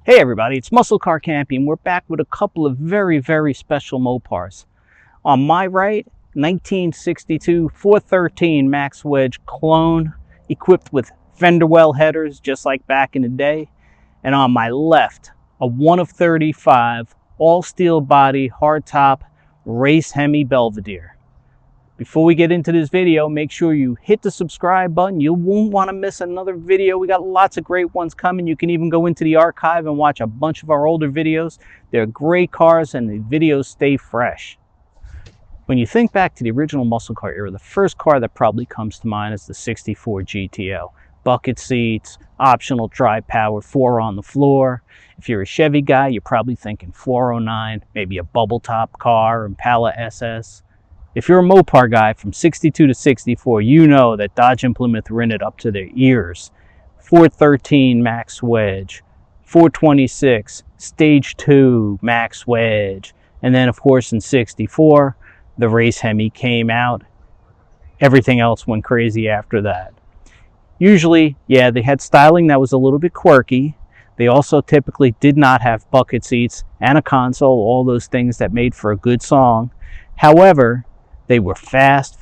Hey everybody, it's Muscle Car Camping. We're back with a couple of very special Mopars. On my right, 1962 413 Max Wedge clone, equipped with fender well headers, just like back in the day. And on my left, a 1 of 35, all steel body, hardtop, race Hemi Belvedere. Before we get into this video, make sure you hit the subscribe button. You won't want to miss another video. We got lots of great ones coming. You can even go into the archive and watch a bunch of our older videos. They're great cars and the videos stay fresh. When you think back to the original muscle car era, the first car that probably comes to mind is the 64 GTO. Bucket seats, optional tri-power, 4 on the floor. If you're a Chevy guy, you're probably thinking 409, maybe a bubble top car, Impala SS. If you're a Mopar guy from 62 to 64, you know that Dodge and Plymouth were in it up to their ears. 413 Max Wedge, 426 Stage 2 Max Wedge, and then of course in 64, the race Hemi came out. Everything else went crazy after that. Usually, yeah, they had styling that was a little bit quirky. They also typically did not have bucket seats and a console, all those things that made for a good song. However, they were fast.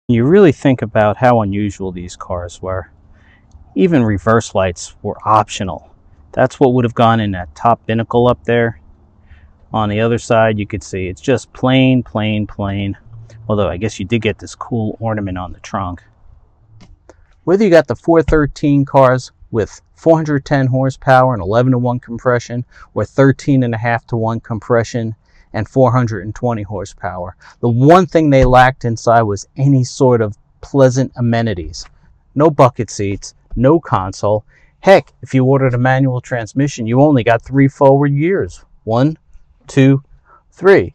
You really think about how unusual these cars were. Even reverse lights were optional. That's what would have gone in that top binnacle up there. On the other side, you could see it's just plain. Although I guess you did get this cool ornament on the trunk. Whether you got the 413 cars with 410 horsepower and 11-to-1 compression, or 13.5-to-1 compression and 420 horsepower, the one thing they lacked inside was any sort of pleasant amenities. No bucket seats, no console. Heck, if you ordered a manual transmission, you only got 3 forward gears. 1, 2, 3.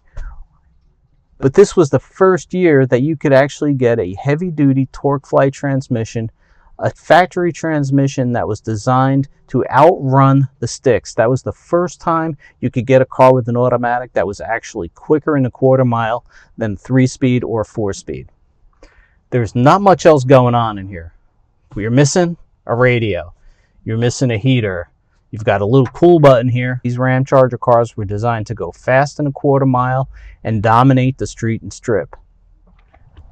But this was the first year that you could actually get a heavy-duty TorqueFlite transmission, a factory transmission that was designed to outrun the sticks. That was the first time you could get a car with an automatic that was actually quicker in a quarter mile than 3-speed or 4-speed. There's not much else going on in here. You're missing a radio. You're missing a heater. You've got a little cool button here. These Ram Charger cars were designed to go fast in a quarter mile and dominate the street and strip.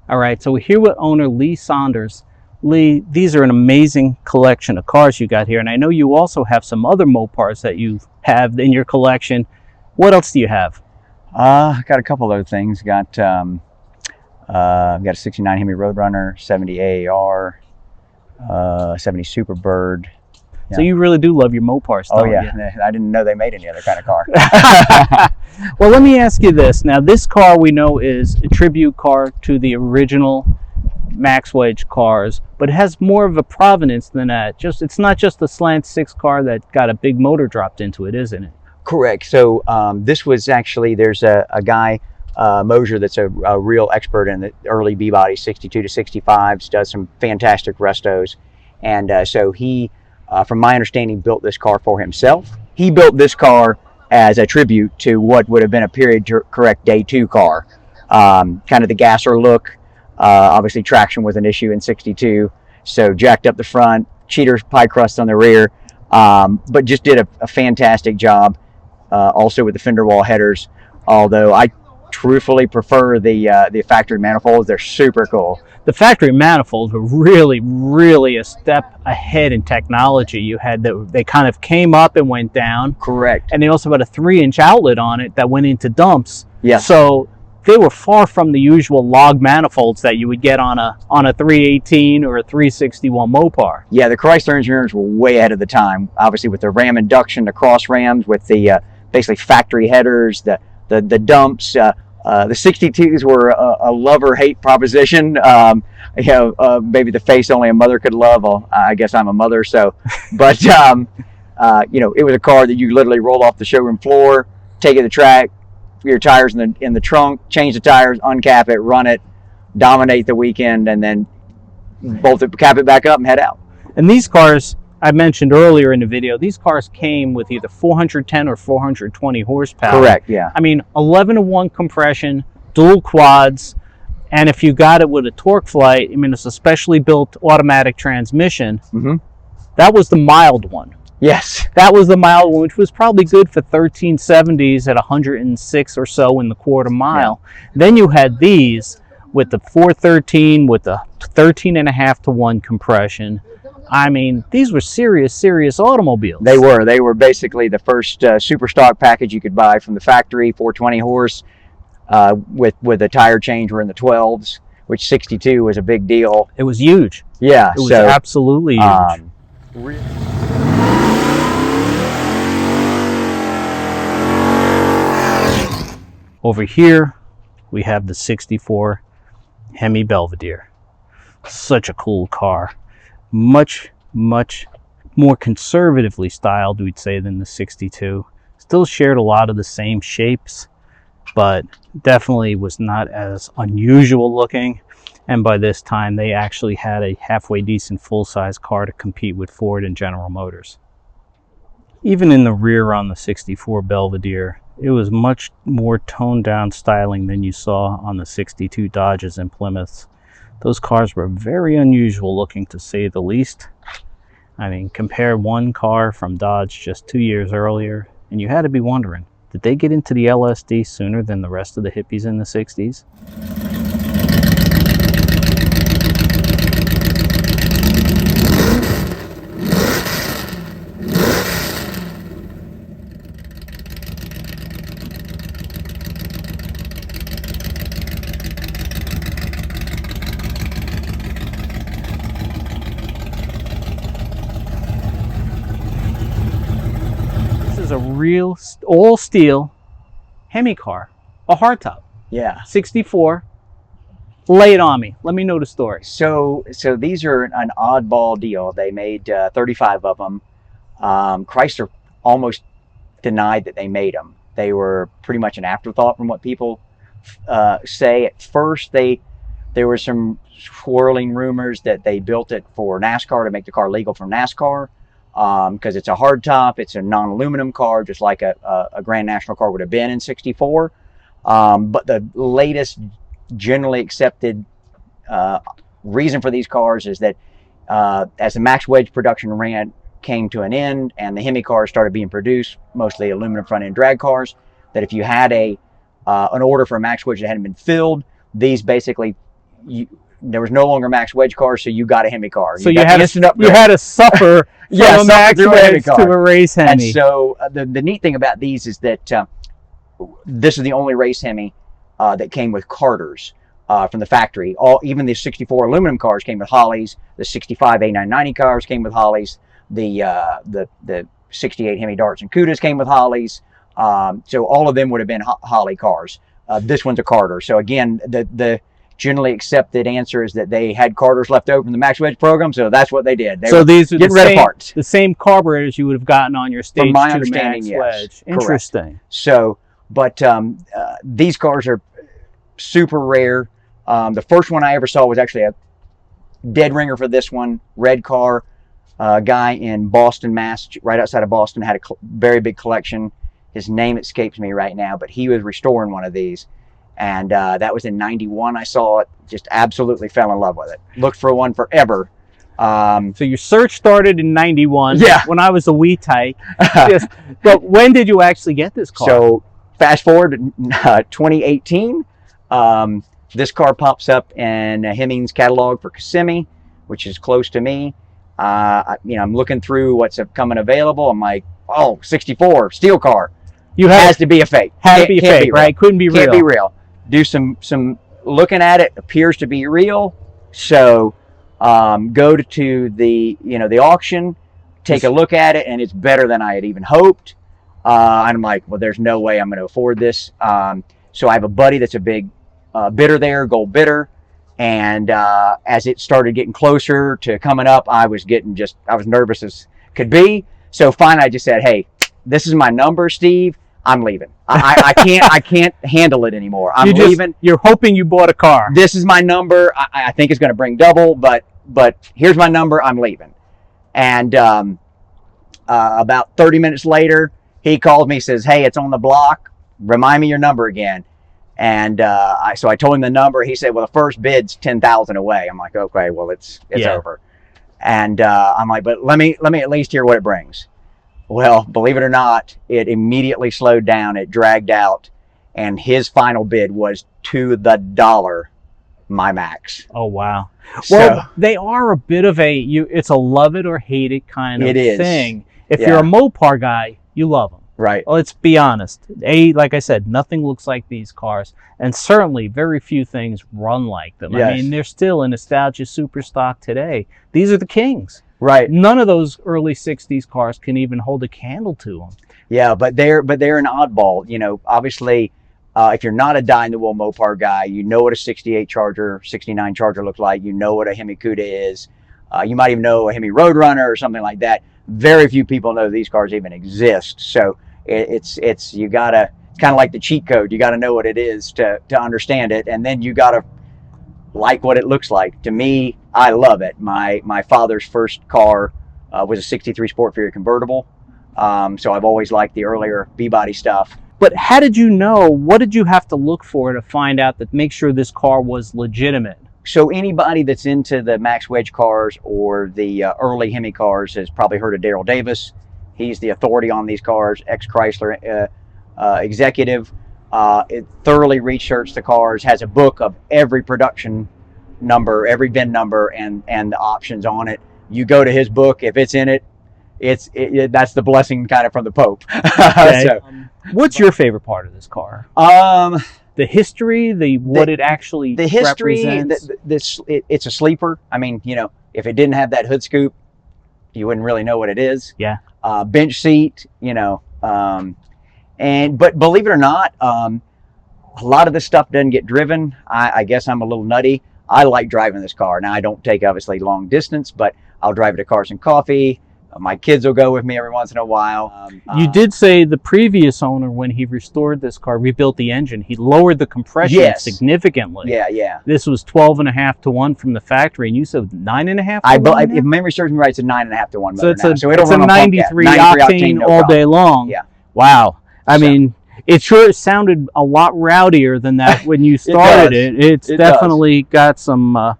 All right, so we're here with owner Lee Saunders. Lee, these are an amazing collection of cars you got here, and I know you also have some other Mopars that you have in your collection. What else do you have? Got a couple other things. Got a 69 Hemi Roadrunner, 70 AAR, 70 Superbird. Yeah. So you really do love your Mopars, oh don't yeah, you? I didn't know they made any other kind of car. Well, let me ask you this. Now, this car we know is a tribute car to the original Max Wedge cars, but it has more of a provenance than that. It's not just a slant 6 car that got a big motor dropped into it, isn't it? Correct. So this was actually, there's a guy, Mosier, that's a real expert in the early B-body 62 to 65s, does some fantastic restos. And so he, from my understanding, built this car for himself. He built this car as a tribute to what would have been a period correct day 2 car. Kind of the gasser look. Obviously traction was an issue in 62, so jacked up the front, cheaters pie crust on the rear, but just did a fantastic job. Also with the fender wall headers, although I truthfully prefer the factory manifolds. They're super cool. The factory manifolds were really a step ahead in technology. You had they kind of came up and went down. Correct. And they also had a 3-inch outlet on it that went into dumps. Yes. So they were far from the usual log manifolds that you would get on a 318 or a 361 Mopar. Yeah, the Chrysler engineers were way ahead of the time. Obviously, with the ram induction, the cross rams, with the basically factory headers, the dumps. The 62s were a love-or-hate proposition. Maybe the face only a mother could love. Well, I guess I'm a mother, so. But, it was a car that you literally roll off the showroom floor, take it to the track, your tires in the trunk, change the tires, uncap it, run it, dominate the weekend, and then bolt it, cap it back up, and head out. And these cars, I mentioned earlier in the video, these cars came with either 410 or 420 horsepower. Correct, yeah. I mean, 11-to-1 compression, dual quads, and if you got it with a torque flight, I mean, it's a specially built automatic transmission. Mm-hmm. That was the mild one. Yes. That was the mild one, which was probably good for 1370s at 106 or so in the quarter mile. Yeah. Then you had these with the 413 with the 13.5-to-1 compression. I mean, these were serious automobiles. They were basically the first super stock package you could buy from the factory, 420 horse, with a tire change were in the 12s, which 62 was a big deal. It was huge. Yeah. It was absolutely huge. Over here, we have the 64 Hemi Belvedere. Such a cool car. Much more conservatively styled, we'd say, than the 62. Still shared a lot of the same shapes, but definitely was not as unusual looking. And by this time, they actually had a halfway decent full-size car to compete with Ford and General Motors. Even in the rear on the 64 Belvedere, it was much more toned down styling than you saw on the 62 Dodges and Plymouths. Those cars were very unusual looking, to say the least. I mean, compare one car from Dodge just 2 years earlier, and you had to be wondering, did they get into the LSD sooner than the rest of the hippies in the 60s? A real all steel Hemi car, a hardtop. Yeah. 64. Lay it on me. Let me know the story. So these are an oddball deal. They made 35 of them. Chrysler almost denied that they made them. They were pretty much an afterthought from what people say. At first, there were some swirling rumors that they built it for NASCAR to make the car legal for NASCAR. Because it's a hardtop, it's a non-aluminum car, just like a Grand National car would have been in 64. But the latest generally accepted reason for these cars is that as the max wedge production came to an end and the Hemi cars started being produced, mostly aluminum front-end drag cars, that if you had an order for a max wedge that hadn't been filled, these basically... there was no longer max wedge cars, so you got a Hemi car. So you had to suffer from a max wedge to a race Hemi. And so the neat thing about these is that this is the only race Hemi that came with carders from the factory. Even the 64 aluminum cars came with Hollies. The 65 A990 cars came with Hollies. The 68 Hemi Darts and Cudas came with Hollies. So all of them would have been Holly cars. This one's a carder. So again, the generally accepted answer is that they had carders left over from the max wedge program, so that's what they did. So these are the same carburetors you would have gotten on your stage 2 max wedge. Interesting. Correct. So, but these cars are super rare. The first one I ever saw was actually a dead ringer for this one. Red car, guy in Boston, Mass, right outside of Boston, had a very big collection. His name escapes me right now, but he was restoring one of these. And that was in 91. I saw it, just absolutely fell in love with it. Looked for one forever. So your search started in 91. Yeah. When I was a wee tyke. But when did you actually get this car? So fast forward to 2018. This car pops up in Hemi's catalog for Kissimmee, which is close to me. I'm looking through what's coming available. I'm like, oh, 64 steel car. Has to be a fake. Had to be a fake, right? Couldn't be real. Can't be real. Do some looking at it. Appears to be real. So go to the auction, take a look at it, and it's better than I had even hoped. And I'm like, well, there's no way I'm going to afford this. So I have a buddy that's a big bidder there, gold bidder. And as it started getting closer to coming up, I was nervous as could be. So finally, I just said, hey, this is my number, Steve. I'm leaving. I can't handle it anymore. I'm leaving. You're hoping you bought a car. This is my number. I think it's going to bring double, but here's my number. I'm leaving. And about 30 minutes later, he calls me, says, hey, it's on the block. Remind me your number again. And so I told him the number. He said, well, the first bid's 10,000 away. I'm like, okay, well, it's over. And I'm like, but let me at least hear what it brings. Well, believe it or not, it immediately slowed down. It dragged out, and his final bid was to the dollar my max. Oh, wow. Well, they are a bit of it's a love it or hate it kind of thing. If you're a Mopar guy, you love them. Right. Well, let's be honest. Like I said, nothing looks like these cars, and certainly very few things run like them. Yes. I mean, they're still a nostalgia super stock today. These are the kings. Right. None of those early 60s cars can even hold a candle to them. Yeah, but they're an oddball. Obviously, if you're not a die-in-the-wool Mopar guy, you know what a 68 Charger, 69 Charger looks like. You know what a Hemi Cuda is. You might even know a Hemi Roadrunner or something like that. Very few people know these cars even exist. So it's kind of like the cheat code. You got to know what it is to understand it, and then you got to like what it looks like. To me, I love it. My father's first car was a 63 Sport Fury convertible. So I've always liked the earlier B-body stuff. But how did you know? What did you have to look for to find out that make sure this car was legitimate? So anybody that's into the Max Wedge cars or the early Hemi cars has probably heard of Daryl Davis. He's the authority on these cars, ex-Chrysler executive. It thoroughly researched the cars, has a book of every production number, every VIN number, and the options on it. You go to his book, if it's in it, that's the blessing kind of from the Pope. Okay. What's your favorite part of this car? The history, it actually the history. Represents? It's a sleeper. I mean, if it didn't have that hood scoop, you wouldn't really know what it is. Yeah. Bench seat, but believe it or not, a lot of this stuff doesn't get driven. I guess I'm a little nutty. I like driving this car. Now, I don't take, obviously, long distance, but I'll drive it to Cars and Coffee. My kids will go with me every once in a while. You did say the previous owner, when he restored this car, rebuilt the engine, he lowered the compression significantly. Yeah. This was 12.5 to 1 from the factory, and you said 9.5 to 1? If memory serves me right, it's a 9.5 to 1 So motor it's now. it's a 93 octane all day long. Yeah. Wow. I mean, it sure sounded a lot rowdier than that when you started it. It's definitely got some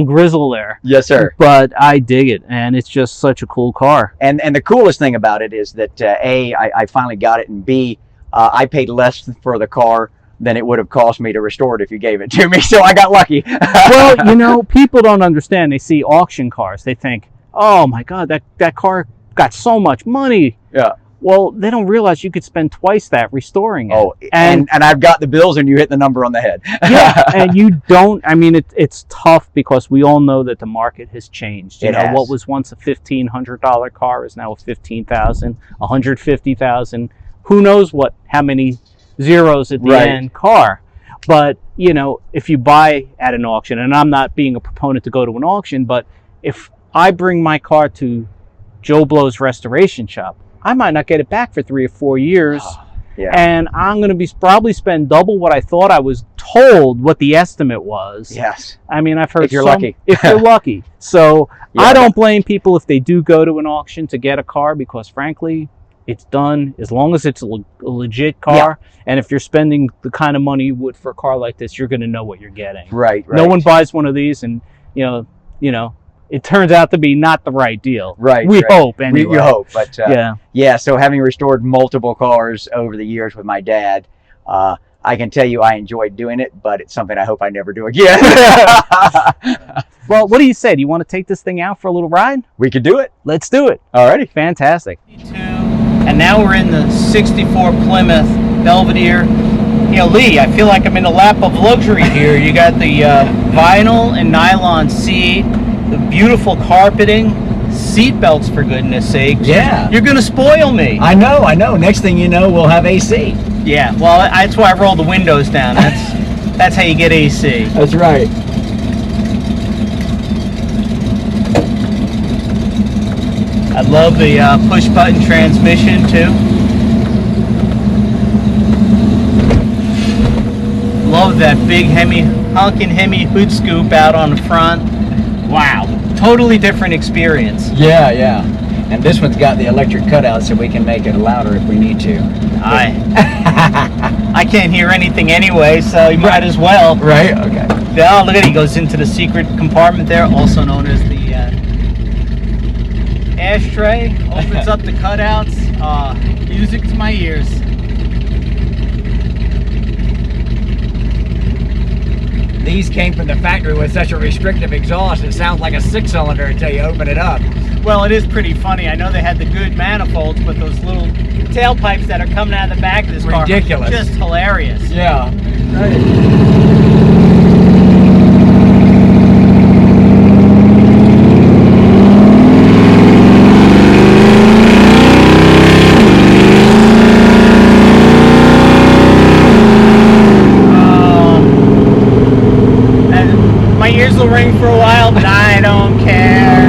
grizzle there. Yes, sir. But I dig it, and it's just such a cool car. And the coolest thing about it is that I finally got it, and B, I paid less for the car than it would have cost me to restore it if you gave it to me. So I got lucky. Well, people don't understand. They see auction cars. They think, oh my God, that car got so much money. Yeah. Well, they don't realize you could spend twice that restoring it. Oh, and I've got the bills, and you hit the number on the head. Yeah, and you don't. I mean, it's tough because we all know that the market has changed. You know, what was once a $1,500 car is now a $15,000, $150,000. Who knows how many zeros at the end car? But if you buy at an auction, and I'm not being a proponent to go to an auction, but if I bring my car to Joe Blow's restoration shop, I might not get it back for 3 or 4 years. And I'm going to probably spend double what I thought I was told what the estimate was. Yes. I mean, I've heard if you're lucky. If you're lucky. So I don't blame people if they do go to an auction to get a car, because frankly, it's done as long as it's a legit car. And if you're spending the kind of money you would for a car like this, you're going to know what you're getting. Right. No one buys one of these and, it turns out to be not the right deal. Right. We right. hope, anyway. You hope, but Yeah. yeah. So having restored multiple cars over the years with my dad, I can tell you I enjoyed doing it, but it's something I hope I never do again. Well, what do you say? Do you want to take this thing out for a little ride? We could do it. Let's do it. Alrighty. Fantastic. And now we're in the 64 Plymouth Belvedere. You know, Lee, I feel like I'm in a lap of luxury here. You got the vinyl and nylon seat, the beautiful carpeting, seat belts, for goodness sake. Yeah. You're going to spoil me. I know. Next thing you know, we'll have AC. Yeah, well, that's why I roll the windows down. That's how you get AC. That's right. I love the push-button transmission, too. Love that big Hemi, honking Hemi hood scoop out on the front. Wow, totally different experience. Yeah. And this one's got the electric cutout, so we can make it louder if we need to. I can't hear anything anyway, so you might as well. Right? Okay. Oh, look at it. He goes into the secret compartment there, also known as the ashtray. Opens up the cutouts. Music to my ears. These came from the factory with such a restrictive exhaust, it sounds like a 6-cylinder until you open it up. Well, it is pretty funny. I know they had the good manifolds, but those little tailpipes that are coming out of the back of this car, ridiculous. Just hilarious. Yeah. My ears will ring for a while, but I don't care.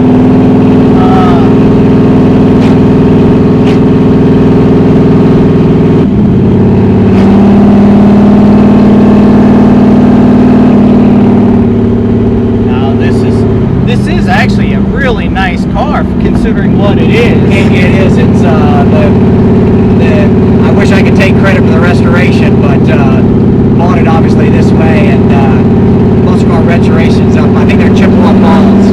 Now this is actually a really nice car considering what it is. It is. It's I wish I could take credit for the restoration, but bought it obviously this way, and most of our restorations up. I think they're Chippewa Falls.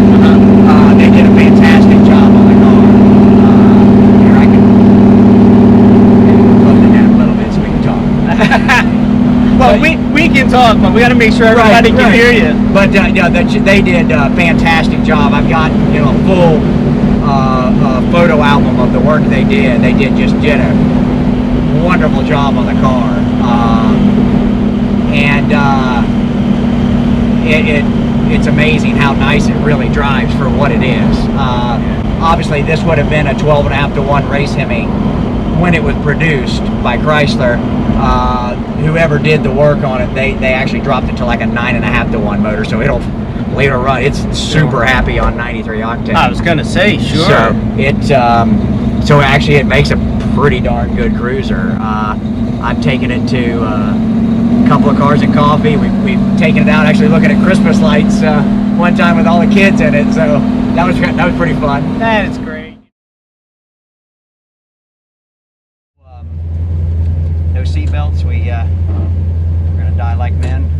They did a fantastic job on the car. Here I can close it down a little bit so we can talk. Well, we can talk, but we got to make sure everybody can hear you. But yeah, they did a fantastic job. I've got a full photo album of the work they did. They did a wonderful job on the car, and it's amazing how nice it really drives for what it is. Obviously, this would have been a 12.5-to-1 race Hemi when it was produced by Chrysler. Whoever did the work on it, they actually dropped it to like a 9.5-to-1 motor, so it'll later run. It's super happy on 93 octane. I was gonna say, sure. So so actually it makes a pretty darn good cruiser. I've taken it to a couple of Cars and Coffee. We've taken it out actually looking at Christmas lights one time with all the kids in it. So that was pretty fun. That is great. No seatbelts. We're gonna die like men.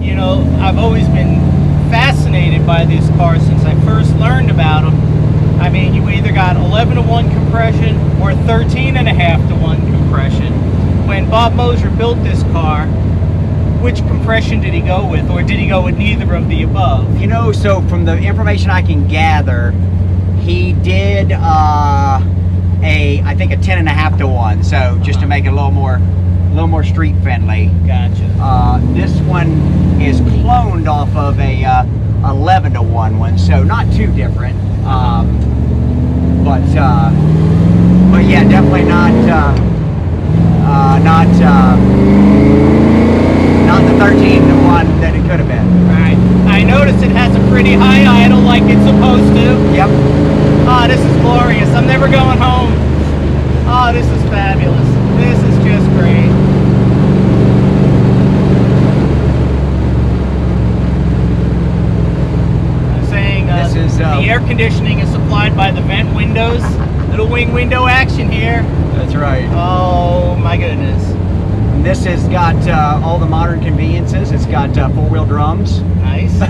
You know, I've always been fascinated by these cars since I first learned about them. I mean, you either got 11-to-1 compression or 13.5-to-1 compression. When Bob Moser built this car, which compression did he go with, or did he go with neither of the above? So from the information I can gather, he did I think a 10.5-to-1. So just to make it a little more street friendly. Gotcha. This one is cloned off of a 11-to-1 one, so not too different. But yeah, definitely not the 13-to-1 that it could have been. Right. I noticed it has a pretty high idle like it's supposed to. Yep. Ah, this is glorious. I'm never going home. Ah, this is fabulous. This is just great. I'm saying the air conditioning is supplied by the vent windows. Little wing window action here. That's right. Oh my goodness. This has got all the modern conveniences. It's got 4-wheel drums. Nice.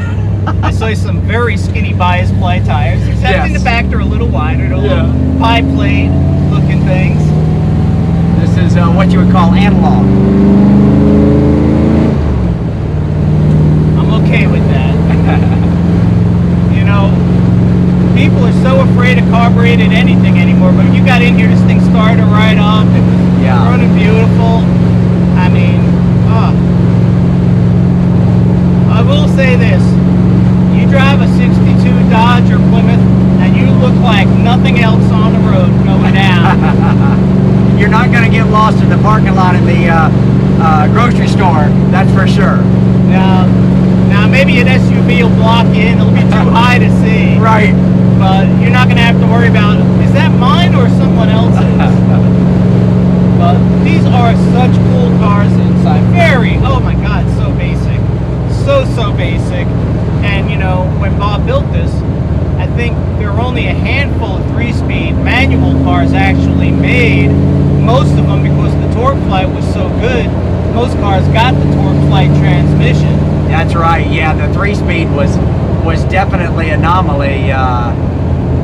I saw some very skinny bias ply tires, except Yes. in the back they're a little wider, they're a little pie plate looking things. This is what you would call analog. I'm okay with that. You know, people are so afraid of carbureted anything anymore, but you got in here, this thing started right up, it was running beautiful. I mean, I will say this, you drive a 62 Dodge or Plymouth and you look like nothing else on the road going down. You're not going to get lost in the parking lot in the grocery store, that's for sure. Now maybe an SUV will block you in, it'll be too high to see. Right. But you're not going to have to worry about, is that mine or someone else's? But these are such cool cars inside. Very, oh my god, so basic. So basic. And you know, when Bob built this, I think there were only a handful of 3-speed manual cars actually made. Most of them, because the torque flight was so good, most cars got the torque flight transmission. That's right, yeah, the 3-speed was definitely an anomaly,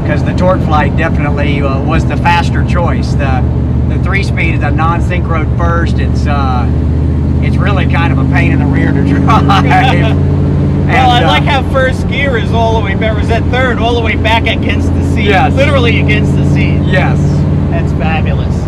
because the torque flight definitely was the faster choice. The 3-speed is a non-synchro first. It's really kind of a pain in the rear to drive. Well, I like how first gear is all the way back, or is that third, all the way back against the seat. Yes. Literally against the seat. Yes. That's fabulous.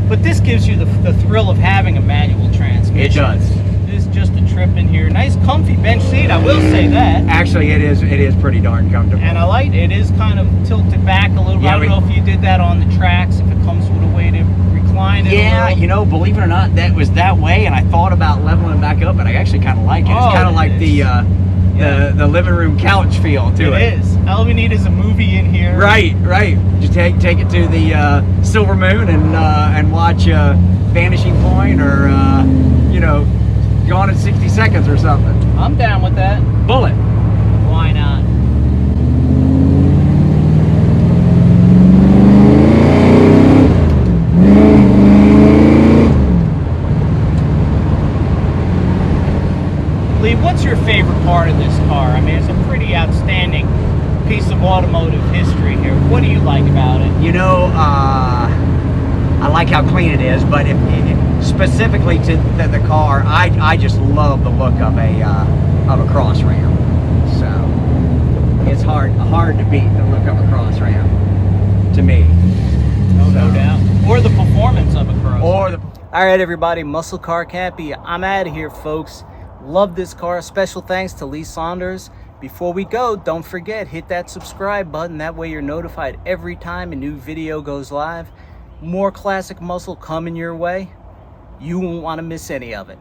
But this gives you the thrill of having a manual transmission. It does. This is just a trip in here. Nice comfy bench seat, I will say that. Actually, it is pretty darn comfortable. And I like it. It is kind of tilted back a little bit. Yeah, I don't know if you did that on the tracks, if it comes with a way to recline it. Yeah, you know, believe it or not, that was that way, and I thought about leveling back up, but I actually kind of like it. It's kind of like the living room couch feel to it. It is. All we need is a movie in here. Right. Just take it to the Silver Moon and watch Vanishing Point, or you know, Gone in 60 Seconds or something. I'm down with that. Bullet. Why not? Lee, what's your favorite part of this car? I mean, it's a pretty outstanding piece of automotive history here. What do you like about it? You know, I like how clean it is, but if specifically to the car, I just love the look of a cross ram. So it's hard to beat the look of a cross ram, to me. No doubt. Or the performance of a cross. Or the. All right, everybody, Muscle Car Campy, I'm out of here, folks. Love this car. Special thanks to Lee Saunders. Before we go, don't forget, hit that subscribe button. That way you're notified every time a new video goes live. More classic muscle coming your way. You won't want to miss any of it.